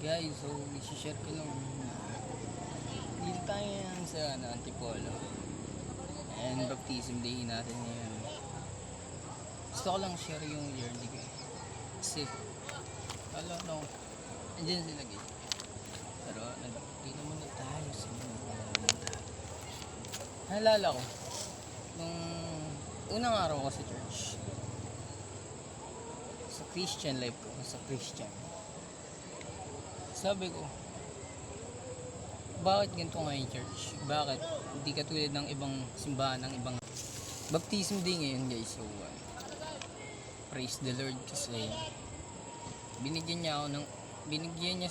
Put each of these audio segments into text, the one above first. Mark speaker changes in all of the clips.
Speaker 1: Guys, so i-share ko lang na dito tayo yan sa Antipolo and baptism day natin ngayon. Gusto ko lang share yung yearly ko kasi wala no, andyan sila guys. Pero dito muna tayo sa mga naalala ko nung unang araw ko sa church, sa Christian life ko, sa Christian, sabi ko, bakit ganito ngayon church? Bakit hindi katulad ng ibang simbahan, ng ibang baptism day ngayon guys? So praise the Lord kasi binigyan niya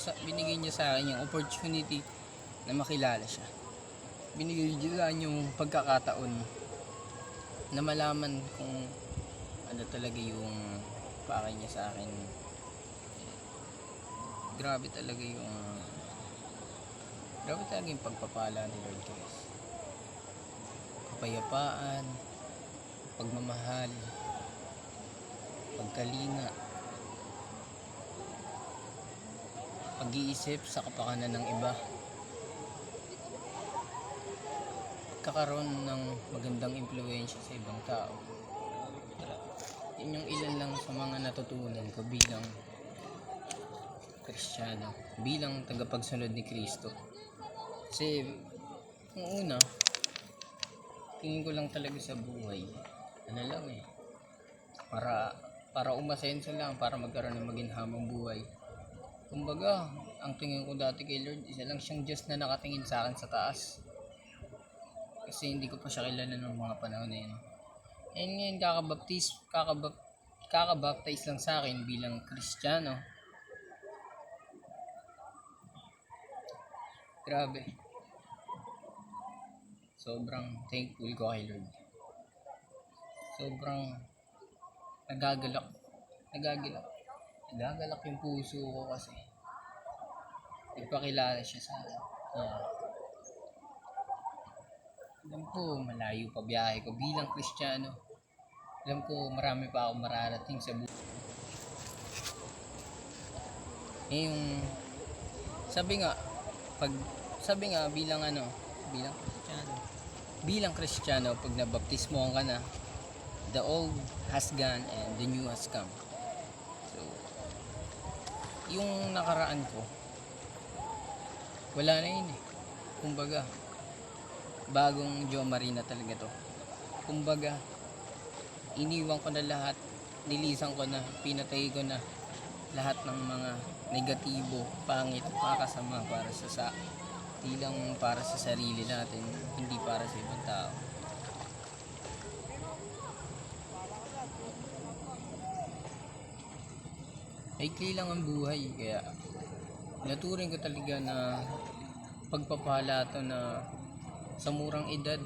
Speaker 1: sa akin yung opportunity na makilala siya. Binigyan niya yung pagkakataon na malaman kung ano talaga yung pakay niya sa akin. Grabe talaga yung pagpapala ni Lord guys. Kapayapaan, pagmamahal, pagkalinga, pag-iisip sa kapakanan ng iba, kakaroon ng magandang impluwensya sa ibang tao. Yun yung ilan lang sa mga natutunan ko bilang Kristiyano, bilang tagapagsunod ni Kristo. Kasi yung una, tingin ko lang talaga sa buhay, ano lang para umasenso lang, para magkaroon ng maginhamang buhay. Kumbaga, ang tingin ko dati kay Lord, isa lang siyang Diyos na nakatingin sa akin sa taas. Kasi hindi ko pa siya kilala ng mga panahon na yun. And ngayon kakabaptize lang sa akin bilang Kristiyano. Grabe. Sobrang thankful ko kay Lord. Sobrang nagagalak yung puso ko kasi nagpakilala siya sa akin. Alam ko malayo pa biyahe ko bilang Kristiyano. Alam ko marami pa ako mararating sa buhay. Yung sabi nga bilang Kristiyano, pag nabaptismohan ka na, the old has gone and the new has come. So yung nakaraan ko wala na yun kumbaga bagong Jo Marina talaga to. Kumbaga iniwan ko na lahat, nilisan ko na, pinatay ko na lahat ng mga negatibo, pangit, makasama para di lang para sa sarili natin, hindi para sa ibang tao. Maikli lang ang buhay, kaya naturing ko talaga na pagpapala to na sa murang edad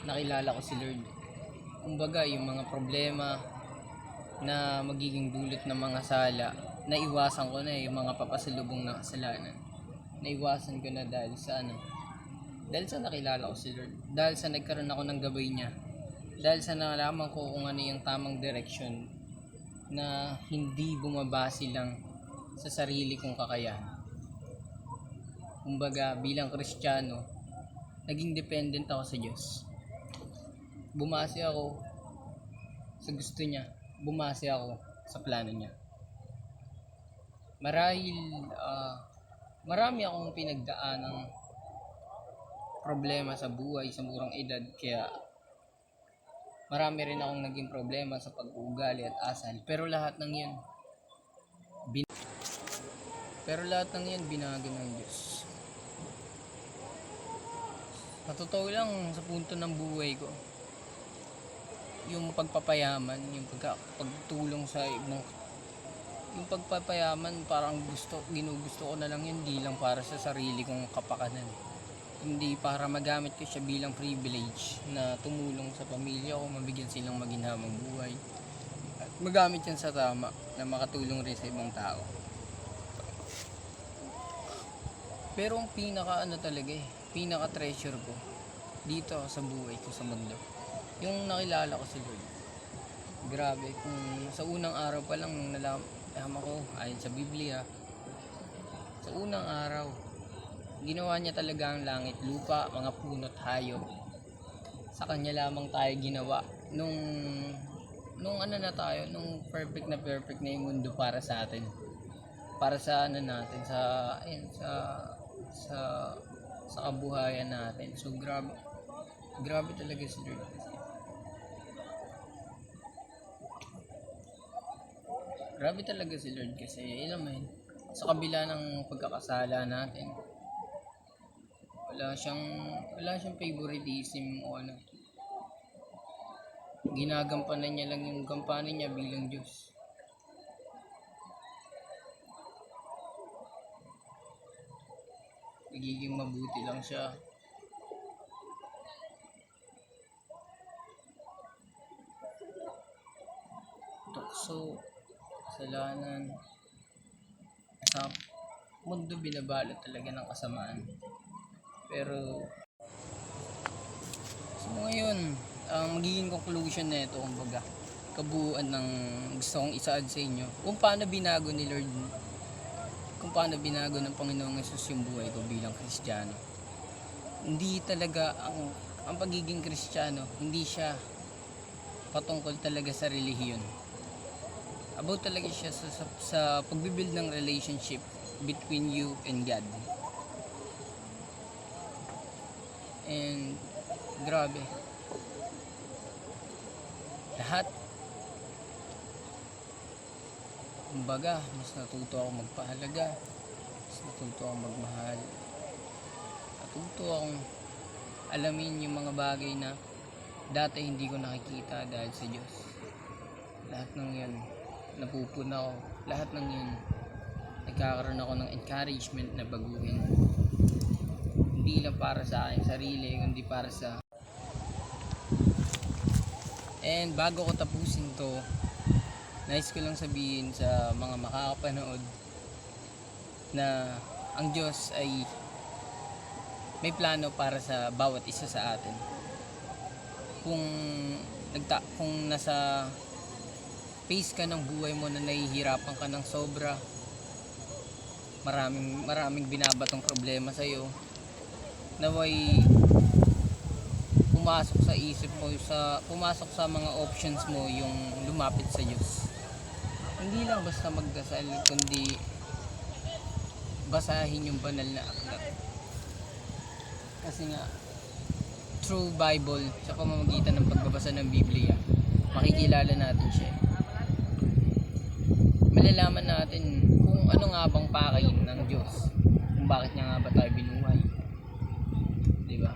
Speaker 1: nakilala ko si Lord. Kumbaga yung mga problema na magiging dulot ng mga sala, naiwasan ko na yung mga papasalubong na kasalanan. Naiwasan ko na dahil sa nakilala ko si Lord, dahil sa nagkaroon ako ng gabay niya, dahil sa nalaman ko kung ano yung tamang direksyon na hindi bumabase lang sa sarili kong kakayahan. Kumbaga bilang Kristiyano, naging dependent ako sa Diyos. Bumase ako sa gusto niya, bumase ako sa plano niya. Marahil marami akong pinagdaan ng problema sa buhay sa murang edad, kaya marami rin akong naging problema sa pag-uugali at asal, pero lahat ng yun binago ng Diyos. Sa totoo lang, sa punto ng buhay ko, yung pagpapayaman, yung pagtulong sa ibang, yung pagpapayaman parang ginugusto ko na lang yun, di lang para sa sarili kong kapakanan, hindi para magamit ko siya bilang privilege na tumulong sa pamilya ko, mabigyan silang maginhamang buhay, at magamit yan sa tama na makatulong rin sa ibang tao. Pero ang pinaka treasure ko dito sa buhay ko sa mundo, yung nakilala ko si Lord. Grabe, kung sa unang araw pa lang ko ayon sa Biblia, sa unang araw, ginawa niya talaga ang langit, lupa, mga puno't hayop. Sa kanya lamang tayo ginawa. Nung ano na tayo, nung perfect na yung mundo para sa atin. Para sa ano natin, sa sa kabuhayan natin. So grabe talaga si Lord. Grabe talaga si Lord kasi alam mo yun, sa kabila ng pagkakasala natin, wala siyang favoritism o ano. Ginagampanan niya lang yung gampanin niya bilang Diyos. Nagiging mabuti lang siya. Tukso, kasalanan, sa mundo binabalot talaga ng kasamaan. Pero so ngayon, ang magiging conclusion na ito, kumbaga, kabuuan ng gusto kong isaad sa inyo, kung paano binago ni Lord, kung paano binago ng Panginoong Hesus yung buhay ko bilang Kristiyano. Hindi talaga ang pagiging Kristiyano, hindi siya patungkol talaga sa relihiyon. About talaga siya sa pagbibuild ng relationship between you and God. And grabe, lahat, kumbaga, mas natuto ako magpahalaga, mas natuto ako magmahal, natuto akong alamin yung mga bagay na dati hindi ko nakikita dahil sa Diyos. Lahat ng yun napupuna ko, lahat ng yun nagkakaroon ako ng encouragement na baguhin, hindi lang para sa aking sarili kundi para sa. And bago ko tapusin to, nais ko lang sabihin sa mga makakapanood na ang Diyos ay may plano para sa bawat isa sa atin. Kung nasa phase ka ng buhay mo na nahihirapan ka ng sobra, maraming binabatong problema sa iyo, naway pumasok sa isip mo, pumasok sa mga options mo yung lumapit sa Diyos. Hindi lang basta magdasal, kundi basahin yung banal na aklat. Kasi nga, through Bible, sa pamamagitan ng pagbabasa ng Biblia, makikilala natin siya. Malalaman natin kung ano nga bang pakain ng Diyos, kung bakit niya nga ba tayo binuhay, diba?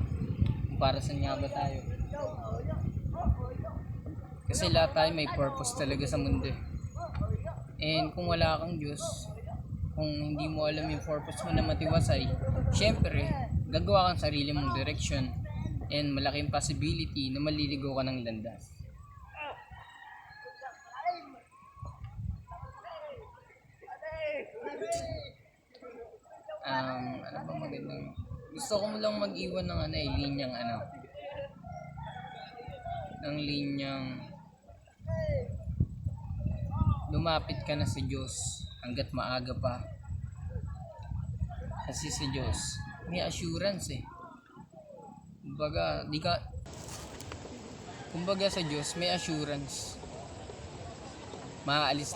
Speaker 1: Kung para saan nga ba tayo. Kasi lahat tayo may purpose talaga sa mundo. And kung wala kang Diyos, kung hindi mo alam yung purpose mo na matiwasay, syempre gagawa kang sarili mong direction, and malaking possibility na maliligaw ka ng landas. Ano ba magandang, gusto ko lang mag-iwan ng linyang lumapit ka na sa Diyos hanggat maaga pa. Kasi sa Diyos may assurance kumbaga sa Diyos may assurance. Naalis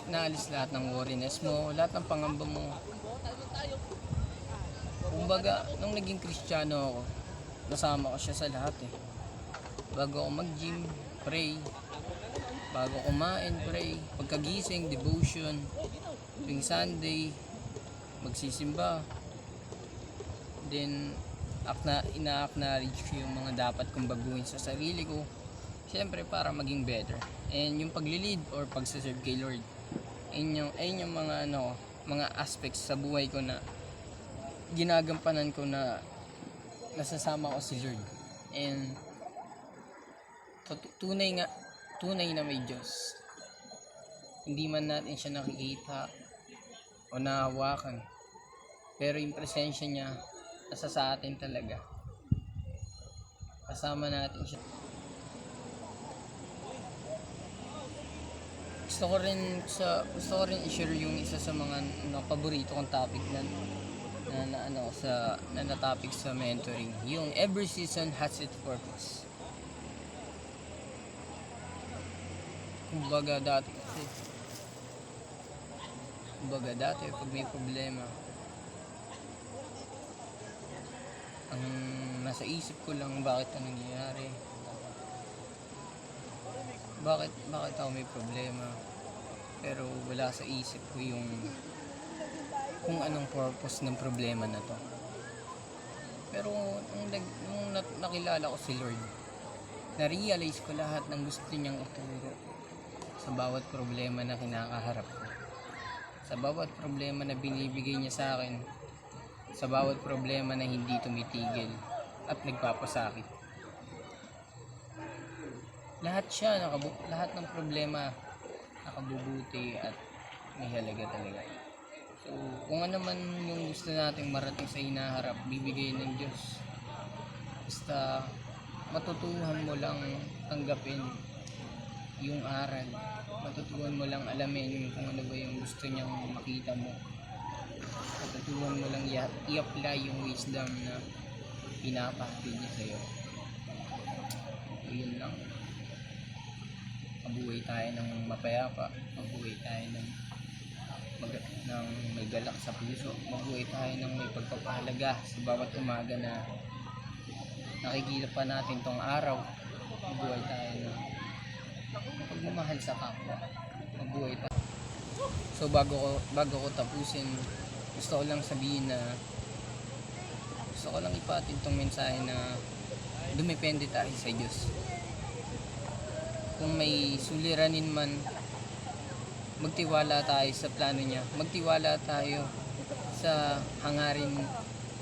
Speaker 1: lahat ng worriness mo, lahat ng pangamba mo. Kumbaga, nung naging Kristiyano ako, nasama ko siya sa lahat Bago ako mag-gym, pray. Bago kumain, pray. Pagkagising, devotion. Tuwing Sunday, magsisimba. Then, ina-acknowledge ko yung mga dapat kong baguhin sa sarili ko. Siyempre, para maging better. And yung pag-lead or pagsaserve kay Lord, ayun yung mga aspects sa buhay ko na ginagampanan ko na nasasama ko si Lord. And tunay na may Diyos. Hindi man natin siya nakikita o nahawakan, pero yung presensya niya nasa sa atin talaga. Kasama natin siya. gusto ko rin i-share yung isa sa mga paborito kong topic na topic sa mentoring, yung every season has its purpose. Kumbaga dati pag may problema, ang nasa isip ko lang bakit ito nangyayari, bakit ako may problema, pero wala sa isip ko yung kung anong purpose ng problema na to. Pero nung nakilala ko si Lord, na-realize ko lahat ng gusto niyang ituro sa bawat problema na kinakaharap ko, sa bawat problema na binibigay niya sa akin, sa bawat problema na hindi tumitigil at nagpapasakit. Lahat ng problema nakabubuti at may halaga talaga. So, kung ano man yung gusto nating marating sa hinaharap, bibigay ng Diyos. Basta matutuhan mo lang tanggapin yung aral. Matutuhan mo lang alamin kung ano ba yung gusto niyang makita mo. Matutuhan mo lang i-apply yung wisdom na pinapahid niya sa'yo. Yun lang. Mabuhay tayo ng mapayapa. Mabuhay tayo ng may galak sa puso. Mabuhay tayo ng may pagpapahalaga sa bawat umaga na nakikita pa natin tong araw. Mabuhay tayo ng pagmamahal sa kapwa. Mabuhay tayo. So bago ko tapusin, gusto ko lang sabihin na gusto ko lang ipatid tong mensahe na dumepende tayo sa Diyos. Kung may suliranin man, magtiwala tayo sa plano niya. Magtiwala tayo sa hangarin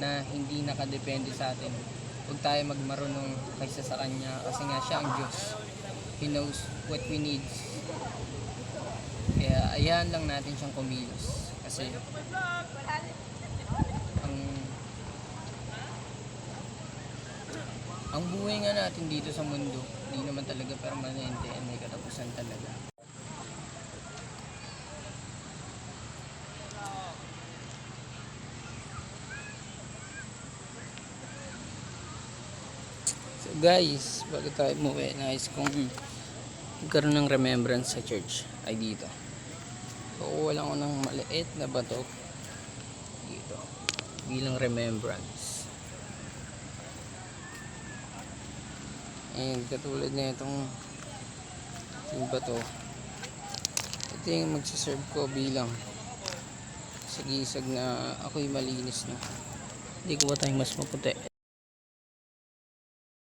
Speaker 1: na hindi nakadepende sa atin. Huwag tayo magmarunong kaysa sa Kanya kasi nga siya ang Diyos. He knows what we need. Kaya ayahan lang natin siyang kumilos. Kasi ang buhay nga natin dito sa mundo, hindi naman talaga permanente at may katapusan talaga. So guys, bago tayo umuwi, nais kong magkaroon ng remembrance sa church ay dito. Kukuha lang ako ng maliit na bato dito bilang remembrance. And katulad na itong bato, ito yung magsaserve ko bilang sagisag na ako'y malinis na. Hindi ko ba tayong mas maputi.